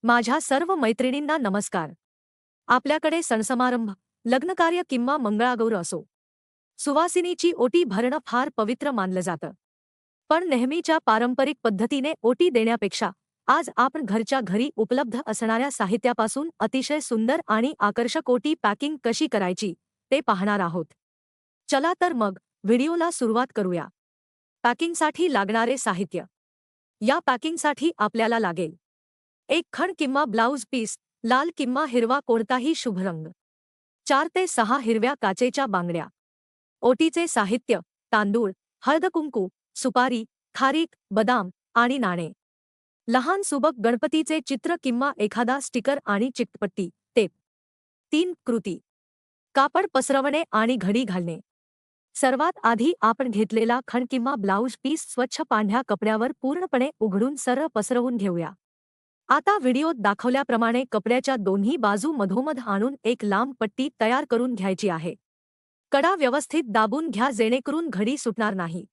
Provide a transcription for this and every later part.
माझ्या सर्व मैत्रिणींना नमस्कार. आपल्याकडे सणसमारंभ, लग्नकार्य किंवा मंगळागौर असो, सुवासिनीची ओटी भरणं फार पवित्र मानलं जातं. पण नेहमीच्या पारंपरिक पद्धतीने ओटी देण्यापेक्षा आज आपण घरच्या घरी उपलब्ध असणाऱ्या साहित्यापासून अतिशय सुंदर आणि आकर्षक ओटी पॅकिंग कशी करायची ते पाहणार आहोत. चला तर मग व्हिडिओला सुरुवात करूया. पॅकिंगसाठी लागणारे साहित्य. या पॅकिंगसाठी आपल्याला लागेल एक खण किंवा ब्लाउज पीस, लाल किंवा हिरवा कोणताही शुभ रंग. 4 ते 6 हिरव्या काचेच्या बांगड्या. ओटीचे साहित्य: तांदूळ, हळदकुंकू, सुपारी, खारीक, बदाम आणि नाणे. लहान सुबक गणपतीचे चित्र किंवा एखादा स्टिकर आणि चिकटपट्टी, टेप. 3 कृती: कापड पसरवणे आणि घडी घालणे. सर्वात आधी आपण घेतलेला खण किंवा ब्लाउज पीस स्वच्छ पांढऱ्या कपड्यावर पूर्णपणे उघडून सरळ पसरवून घेऊया. आता व्हिडिओत दाखवल्याप्रमाणे कपड्याच्या दोन्ही बाजू मधोमध आणून एक लांब पट्टी तयार करून घ्यायची आहे. कडा व्यवस्थित दाबून घ्या जेणेकरून घडी सुटणार नाही.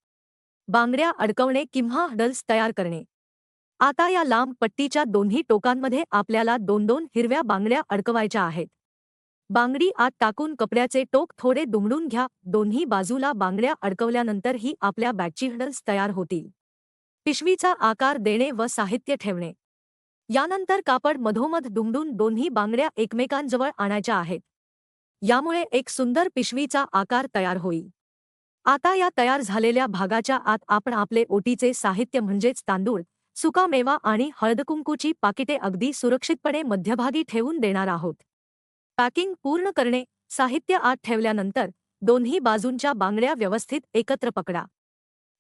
बांगड्या अडकवणे किंवा हडल्स तयार करणे. आता या लांब पट्टीच्या दोन्ही टोकांमध्ये आपल्याला 2-2 हिरव्या बांगड्या अडकवायच्या आहेत. बांगडी आत टाकून कपड्याचे टोक थोडे दुमडून घ्या. दोन्ही बाजूला बांगड्या अडकवल्यानंतर ही आपल्या बॅगची हडल्स तयार होतील. पिशवीचा आकार देणे व साहित्य ठेवणे. यानंतर कापड मधोमध दुमडून दोन्ही बांगड्या एकमेकांजवळ आणायच्या आहेत. यामुळे एक सुंदर पिशवीचा आकार तयार होईल. आता या तयार झालेल्या भागाच्या आत आपण आपले ओटीचे साहित्य म्हणजेच तांदूळ, सुकामेवा आणि हळदकुंकूची पाकिटे अगदी सुरक्षितपणे मध्यभागी ठेवून देणार आहोत. पॅकिंग पूर्ण करणे. साहित्य आत ठेवल्यानंतर दोन्ही बाजूंच्या बांगड्या व्यवस्थित एकत्र पकडा.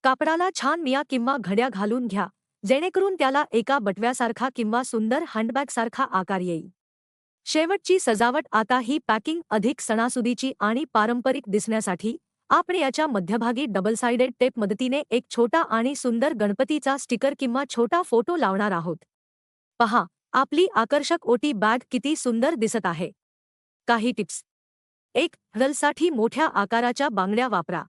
कापडाला छान मिया किंवा घड्या घालून घ्या जेणेकरून त्याला एका बटव्यासारखा किंवा सुंदर हँडबॅगसारखा आकार येईल. शेवटची सजावट. आता ही पॅकिंग अधिक सणासुदीची आणि पारंपरिक दिसण्यासाठी आपण याच्या मध्यभागी डबल साइडेड टेप मदतीने एक छोटा आणि सुंदर गणपतीचा स्टिकर किंवा छोटा फोटो लावणार आहोत. पहा, आपली आकर्षक ओटी बॅग किती सुंदर दिसत आहे. काही टिप्स. 1. हडलसाठी मोठ्या आकाराच्या बांगड्या वापरा.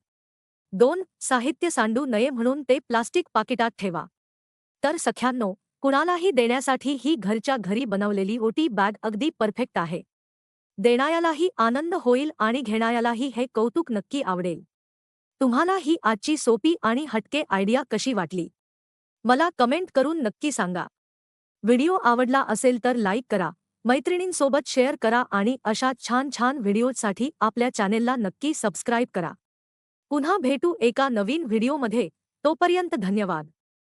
2. साहित्य सांडू नये म्हणून ते प्लास्टिक पाकिटात ठेवा. तर सख्यांनो, कुणालाही देण्यासाठी ही घरच्या घरी बनवलेली ओटी बॅग अगदी परफेक्ट आहे. देणाऱ्यालाही आनंद होईल आणि घेणाऱ्यालाही हे कौतुक नक्की आवडेल. तुम्हाला ही आजची सोपी आणि हटके आयडिया कशी वाटली? मला कमेंट करून नक्की सांगा. व्हिडिओ आवडला असेल तर लाईक करा, मैत्रिणींसोबत शेअर करा आणि अशा छान छान व्हिडिओसाठी आपल्या चॅनेलला नक्की सबस्क्राईब करा. पुन्हा भेटू एका नवीन व्हिडिओमध्ये. तोपर्यंत धन्यवाद.